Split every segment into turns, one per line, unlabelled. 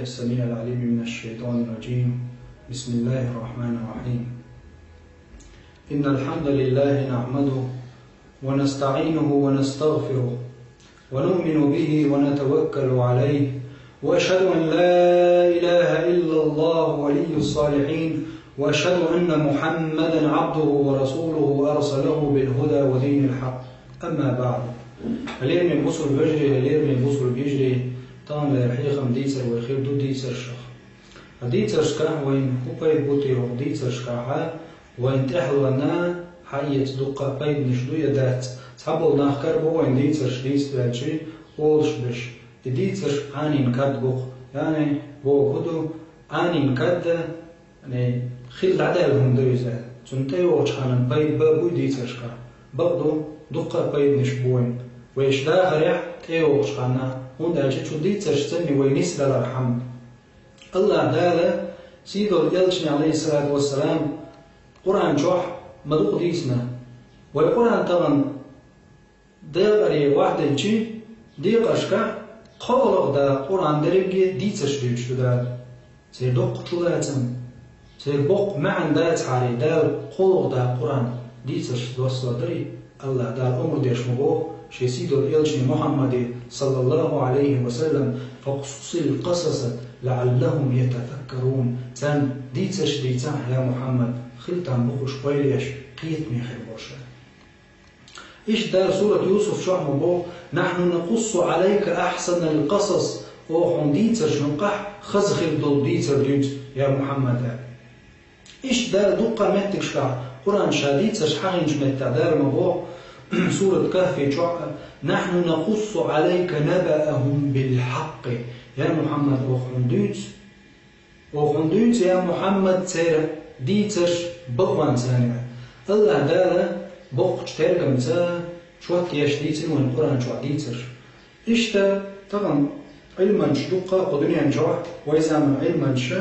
السميع العليم من الشيطان الرجيم. بسم الله الرحمن الرحيم. إن الحمد لله نحمده ونستعينه ونستغفره ونؤمن به ونتوكل عليه، وأشهد أن لا إله إلا الله ولي الصالحين، وأشهد أن محمدا عبده ورسوله أرسله بالهدى ودين الحق. أما بعد، هلير من بصر بجري هلير من بصر بيجري طان لرحيخم ديسر وخير دو ديسر شخ ديسر شكا وين كوباي بوتي رو ديسر شكا وين تحلونا حيت دقة بيد نشدو يدات تحبل ناخكر بو وين ديسر شديس بلاتشي أولش بش ديسر آنين كد بوخ يعني بو هدو آنين كد يعني خيل عدالهم دريزة تنتي وچانن بيد بابو ديسر شكا بقدو دقة بيد نشبوين ويش داخل يح تيو وچانا هون شو ديتر شتني وينيس للرحم الله دالا سيدو الإلشني عليه الصلاة والسلام قرآن شوح مدوق ديسنا والقرآن طبعا ديقري واحد الجي ديقرشكا قولق دا قرآن دريقي ديتر شديد دا سير دوق تلاتن سير بوق معن دات حالي دال قولق دا قرآن ديتر شديد وصلا دري الله دال أمر ديش مبوه شي سيدو الإلشني محمد صلى الله عليه وسلم فقصص القصص لعلهم يتفكرون تن ديتش ديتان يا محمد خلتان بخش قيليش قيت من خيبوشا إيش دار سورة يوسف شعب بو نحن نقص عليك أحسن القصص وحن ديتش نقح خزخل دول ديتر ديت يا محمد إيش دار دقة متك شكا قرآن شاديتش حقنج متك دار مبو سورة كهف نحن نقص عليك نبأهم بالحق يا محمد وخندوت يا محمد تير ديتر بغوان سانع الله دالا بغش ترقم تا شوات ياش ديتر وان القرآن شوات ديتر إشتا طبعا علما شدوقا قدنيا نجوع ويزام علما شا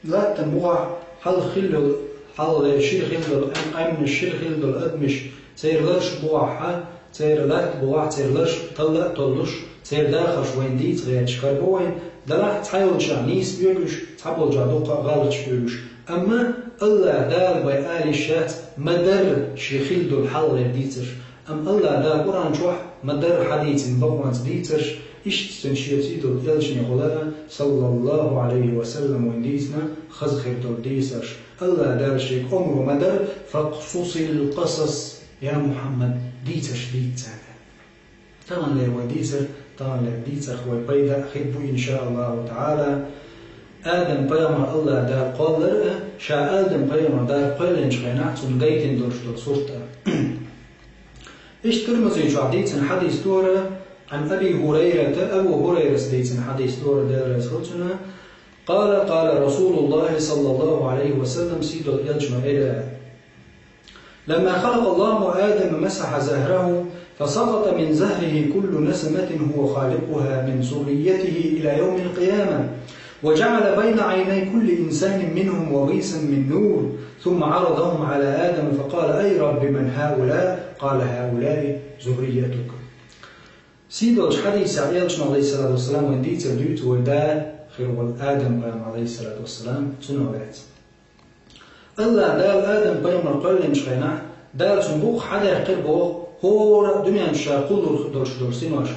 لا تنوع حل شير خلل أمن الشير خلل أدمش تير لرش بوعها تير لات بوع تير لرش طلع طلش تير داخل وين ديت غيرش كربوين دلع تحاول شعنيس بيجوش تحبل جادوقا غالش بيجوش أما الله دال بيقال الشات مدر شيخيل دول حل ديتر أم الله دال قرآن شوح مدر حديث بوانت ديتر إيش تنشيتي دول إلشني غلا صلى الله عليه وسلم وين ديتنا خزخر دول ديتر الله دال شيخ عمره مدر فقصص القصص يا محمد ديتر ديتر طبعا لو ديتر طبعا لو ديتر هو بيدا خيبو إن شاء الله تعالى آدم بيامر الله دار قال شا آدم بيامر دار قال شغينات ونقيتن دورش دور صورتا إيش ترمزي شو عديتن حديث دورة عن أبي هريرة أبو هريرة ديتن حديث دورة دار صورتنا قال رسول الله صلى الله عليه وسلم سيد اليجمع إلى لما خلق الله آدم مسح زهره فسقط من زهره كل نسمة هو خالقها من ذريته إلى يوم القيامة، وجعل بين عيني كل إنسان منهم وغيثا من نور، ثم عرضهم على آدم فقال أي رب من هؤلاء؟ قال هؤلاء ذريتك. سيدوش حديث عليه الصلاة والسلام ونديت الدوت ودا خير آدم عليه الصلاة والسلام تنوات الله دال آدم بيوم القرن مشغينا دال صندوق حدا يقربه هو دنيا نشا كل دورسين واش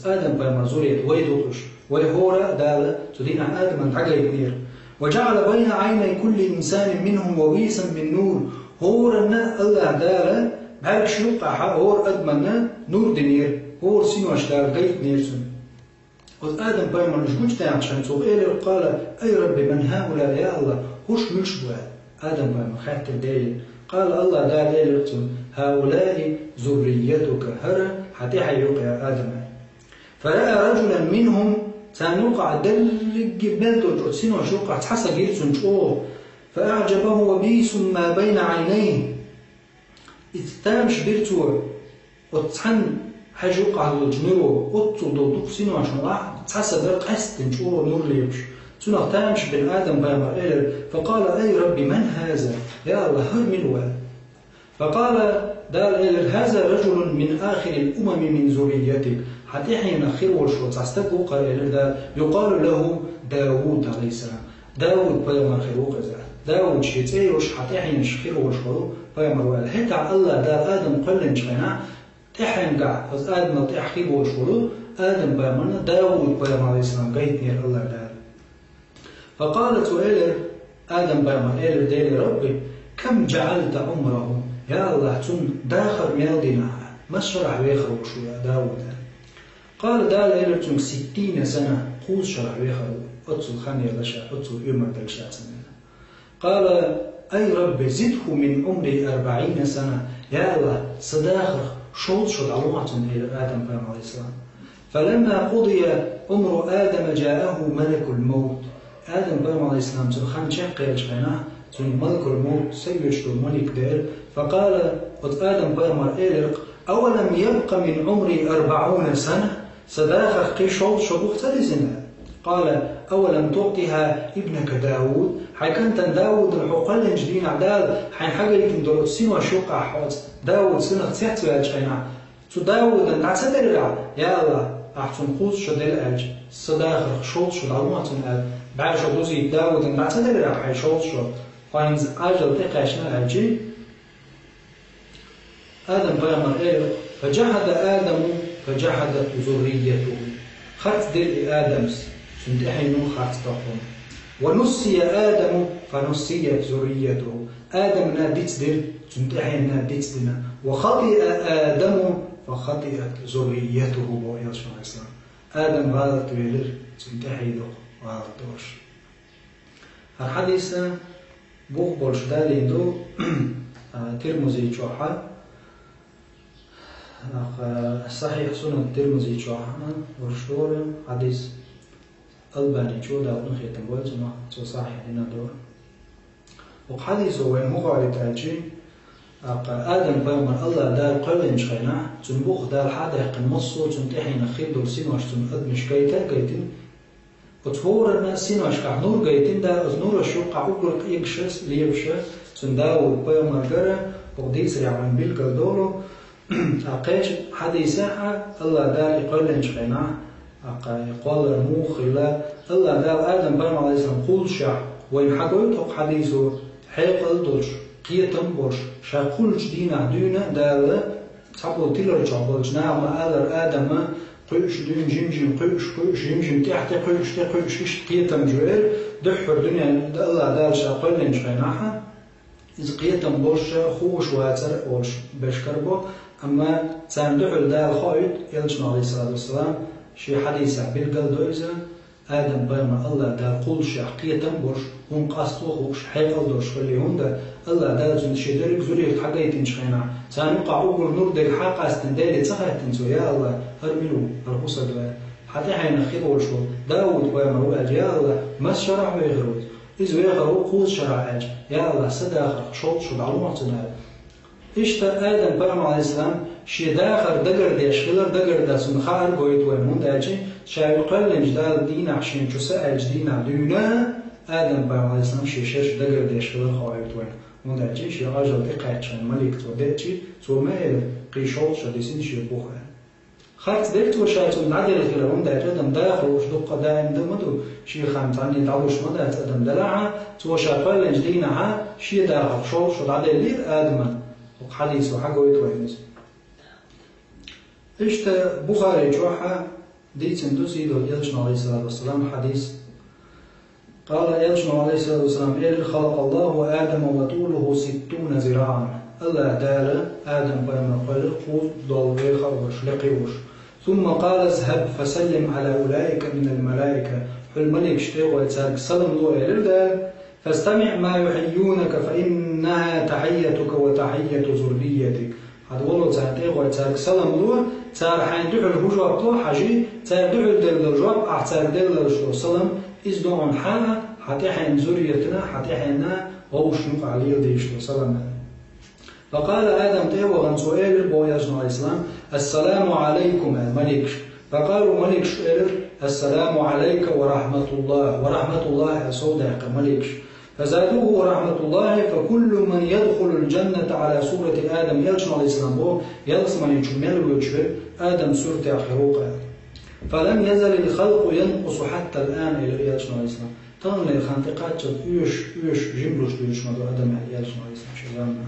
آدم بيوم زوريت ويدوش ويهورا دال تدين عن آدم من عقل كبير، وجعل بين عيني كل إنسان منهم وغيثا من نور هورنا الله دال بعد شلوقا هور أدمنا نور دنير هور سينواش دال قيت نيرسون آدم بيوم نشجوج تاعن عشان سوقيل قال أي رب من هؤلاء يا الله هوش مشبه آدم بيوم خاتر دايل قال الله دال هؤلاء ذريتك هر حتى حيوق يا آدم. فرأى رجلا منهم تنوقع دلق بلدو سينو شوقع تحسى جيرسون شوه فأعجبه وبيس ما بين عينيه إذ تامش بيرتو وتحن حجوقع الجنرو وطو دودوك سينو عشان تحسى برق أستن شوه نور ليبش سنو تامش بن آدم بامر فقال أي ربي من هذا يا الله هل من هو؟ فقال دال هذا رجل من آخر الأمم من ذريتك حتى حين خير وشو تستقو قال ده يقال له داوود عليه السلام داوود بيوم خير وقزا داوود شيء وش حتى حين خير وشو بيوم ولا هيك الله ده آدم قلن شينا تحين قاع بس آدم تحخيب وشو آدم بيوم داوود بيوم عليه السلام قيد نير الله ده فقالت إلى آدم بيوم إلى دير ربي كم جعلت عمره يا الله تون داخل ميالدنا ما شرح ويخرج شو يا داود قال دال إلى تون 60 سنة قوس شرح ويخرج أتصل خاني لشا أتصل يوم دلشا سنة قال أي رب زده من عمري 40 سنة يا الله صداخر شوط شد علومة إلى آدم بيوم عليه السلام فلما قضي عمر آدم جاءه ملك الموت آدم بيوم عليه السلام تون خان شقيل شغيناه تون ملك الموت سيجتو ملك دير فقال قد آدم بيوم إيرق أولم يبق من عمري 40 سنة صداخر قي شوط شبوك تلزنا قال أولم تعطيها ابنك داود حي كانت داود الحقل جدين عدال حين حاجة يمكن دولت سنة شوقع حوت داود سنة تحت الأجحينا تو داود أن تعتدر يا الله أحسن قوس شد الأج صداخر شوط شد علومات الأج بعد شدوزي داود أن تعتدر حي شوط شد فاينز أجل تقاشنا الأجي آدم بيامر إيه فجحد آدم فجحدت ذريته خط دل آدم سنتحينو خط تقوم ونسي آدم فنسيت ذريته آدم ناديت دل سنتحين ناديت دلنا وخطئ آدم فخطئت ذريته بويل شو الإسلام آدم غلط ويلر سنتحيدو غلط وش الحديث بوخ بولش داليندو ترمزي جوحا صحيح سنة الترمذي جوحنا ورشور حديث الباني جو دا ابن خيتم بولتنا تو صحيح لنا دور وحديث هو مقالة تاجي آدم بيوم الله دار قلن شخينا تنبوخ دار حدا قنمصو تنتحين خير دور سينوش تنقدمش كيتا قيتن وتفورنا سينوش كعنور قيتن دا نور الشوق عقل يكشس ليبشس تنداو بيوم الجرة وقديس يعمل بالكل دولو أقيش حديثها الله دار يقولن شقينا يقول الموخ الله دار آدم بيوم عليه السلام قول شع وين حقول توق حديثه حيقل دوش قيتم بوش شاقولش دينا دينا دار تقول تلر جابلش نعم آدم قيش دين جيم قيش جيم تحت قيش قيتم جوير دحر دنيا الله دار شاقولن شقيناها إذا قيتم بوش خوش واتر وش بشكربو أما تندعو دار خايد يلجنا عليه الصلاة والسلام شي حديث بالقلب إذا آدم بيوم الله دار قول شي حقيقة بوش هم قصدوه وش حيقل دوش اللي هم ده الله دار جند شي درك زوري حقيقة نشخينا تنقع أقول نور دير حق استندالي تخيط تنسو يا الله هرملو هرقصة دوار حتى حين خير وشو داود بيوم رواج يا الله ما شرع ويغروز إذ ويغرو قوز شرعاج يا الله صداخر شوط شو معلومات تنال إشتا آدم بيوم عليه السلام شي داخر دقر ديش خلر دقر دا سنخار قويت ويمون داجي شاي قلن جدال دين عشين شو سأل جدين عدونا آدم بيوم عليه السلام شي شش دقر ديش خلر خواهيت ويمون داجي شي غاجل دقايت شان ملك تو داجي تو ميل قيشوط شديسين شي بوخا خات ديكت وشايتون نعدل خلرون داجي دم داخل وش دقا دايم دمدو شي خامتاني دعوش مدات أدم دلعا تو شا قلن جدينها شي داخل شوط شو دعدل لير آدم حديث وحقه يتوينز إشتا بخاري جوحا ديت سندوسي دو يلجنا عليه الصلاة والسلام حديث قال يلجنا عليه الصلاة والسلام إذ خلق الله آدم وطوله 60 ذراعا الله دار آدم بما خلق قوت ضل وش لقيوش ثم قال اذهب فسلم على أولئك من الملائكة الملك اشتاق ويتساق سلم له إلى فاستمع ما يحيونك فإنها تحيتك وتحية ذريتك هذا والله تانتيق ويتساق سلم له تار حين دعو الهجوة بطو حاجي تار دعو دل الجواب أحتار دل السلم إذ دعون حالا حتى حين ذريتنا حتى حين ووشنق عليه ديش سلم فقال آدم تيوى غن سؤال بوياجنا الإسلام السلام عليكم الملك فقالوا ملك سؤال السلام عليك ورحمة الله سوداء ملك فزادوه رحمة الله فكل من يدخل الجنة على صورة آدم يلشن عليه السلام بو يلسمن يجمل ويجبر آدم صورة آخروق فلم يزل الخلق ينقص حتى الآن إلى يلشن عليه السلام تغنى الخانتقات جد يوش جملوش يلشن آدم يلشن عليه السلام شغالنا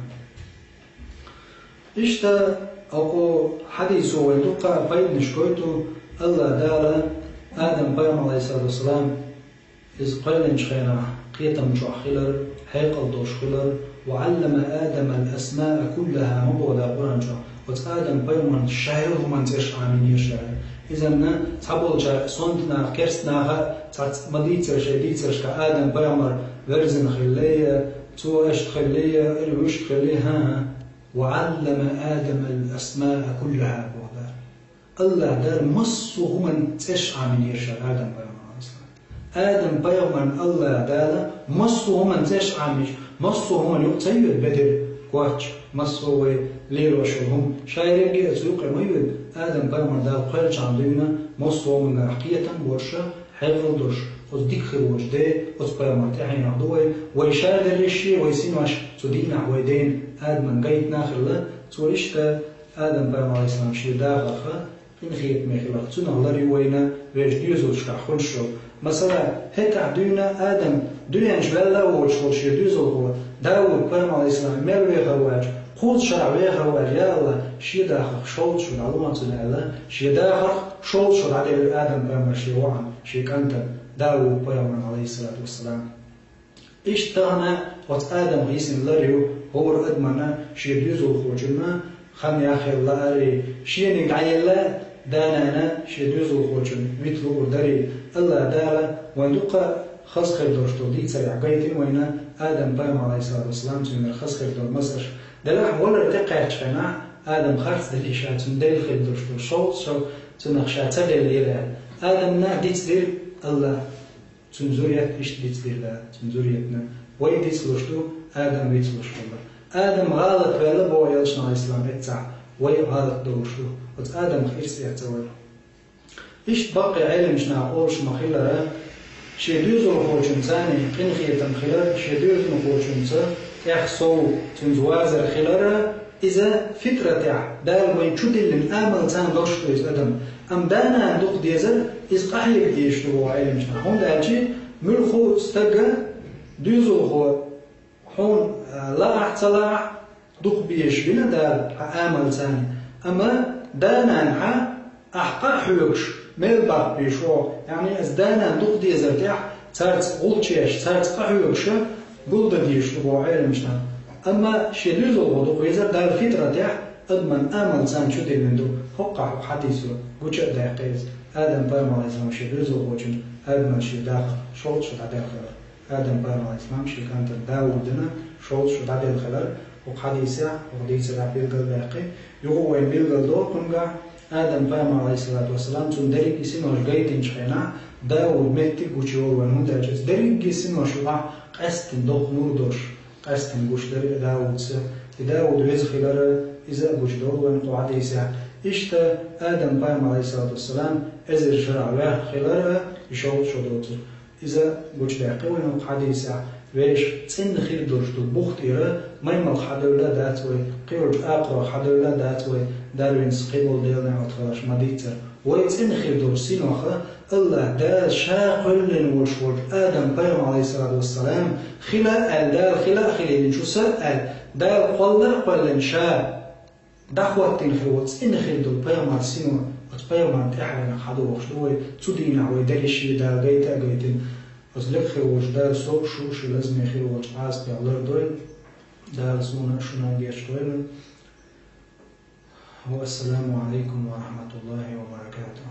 إشتا أو حديثه ويدقى بيد نشكويته الله دالا آدم بيام عليه الصلاة والسلام إذ قيل نشخينا قيتا مشوح خلر حيقل دوش خلر وعلم آدم الأسماء كلها مبغدا قرآن شوح وت آدم بيام شاعره من تيش عامين يشاعر إذا تحبول جا صندنا كرسنا مديتر شديتر كآدم بيام ورزن خلية تو أشت خلية إلوش خلية ها وعلم آدم الأسماء كلها بغدا الله دار مصه من تشعى من يرشى آدم بيغمان الله دار مصه من تشعى مش مصه من يقتيد بدر قواتش مصه ليل وشوهم شايرين جي أسوق ميود آدم بيغمان دار قيلش عندنا مصه من حقيقة ورشة حيغل درش وصديق خروج ده وصبيغمان تحين عدوه ويشار در الشيء ويسينوش تدينا ويدين آدم قيت ناخر له توريشتا آدم بيغمان عليه السلام شير داخل إن خيط مخلق تنا الله ريوينا ويش ديوزوش كخلشو مثلا هيك عدونا آدم دنيا جبلا وشوش يدوزو هو داود بيغمان عليه السلام مروي غواج قوت شرعوي غواج يا الله شي داخل شول شو دعوان تنا شي داخل شول شو عدل آدم بيغمان شي وعن شي كانت داود بيغمان عليه الصلاة والسلام إيش تغنى وات آدم غيسن لريو هو أدمنا شي ديوزو خوجنا خم آخر الله أري شي نقعي الله دانا شي ديوزو خوجن مثل أردري الله دالا ويدوقا خاص خير دورشتو دي تسرع قيتين وينا آدم بيغمان عليه الصلاة والسلام تنمر خاص خير دور مصر دلاح ولا رتقع تشفنا آدم خارس دلي شاتن ديل خير دورشتو شو تنخ شاتن ديل آدم نا ديت دير الله تنزوريات إيش ديت دير لا تنزورياتنا وي ديت لوشتو آدم ديت لوشتو الله آدم غلط ولا بو يلشنا على الإسلام اتسع وي غلط دوشتو وت آدم خير سيعتور إيش باقي علم شنا أورش مخيلة شدوزو خوشن ثاني قنخية تمخيلة شدوزو خوشن يحصو تنزوازر خيلة إذا فترة تاع دال وين شو دلن آمل ثان دوشتو إز آدم أم دانا دوق ديزر إز قحيك ديشتو علم شنا هم دالشي ملخو استقى دوزو خو هون لا احتلاع دوق بيش بنا دال آمل ثاني أما دانا نحا أحقا حيوكش ملبع بيشو يعني از دانا دوق دي زرتاح تارت غلطيش تارت قحيوكش قلد ديش تبو علمشنا أما شدوزو غدوق يزر دال فترة تاح أضمن آمل ثاني شو دي مندو حقا حديثو قوش داقيز آدم بيغمان عليه السلام شدوزو غوشن أضمن شي داخل شوط شو داخل آدم بيغمان عليه السلام شي كانت داودنا شوط شو داخل وحديثة وحديثة رابيل قلباقي يغو وين بيلقل دور كنغا آدم بيغمان عليه الصلاة والسلام تون دريك يسينوش قيتين شخينا داود ميتي قوشيور ونمداجز دريك يسينوش وقع قستن دوق نوردوش قستن قوش داود سا داود ويزخي لرا إذا قوش دور ونقو حديثة إشتا آدم بيغمان عليه الصلاة والسلام أزر شرع وياه خلالها يشوط شدوتر إذا قوش داقي ونقو حديثة ويش تسن خير درشتو بوخت إيرا ميمال حدولا داتوي قيرج آقرا حدولا داتوي داروين سقيبول ديالنا وتخلاش مديتر ويتسن خير درسين وخلا الله دا شاقل وشور آدم بيغمان عليه الصلاة والسلام خلا دال خلا خلين شو سأل دال قل شا دخوتين خير وتسن خير دور بيغمان سينو وتبيغمان تحرين حدو وشتوي تدينا ويدريشي دا قيتين أصلك خيروش دار صوب شو لازم يخيروش عاز بيعلر دوين دار سونا شنا ديش دوين والسلام عليكم ورحمة الله وبركاته.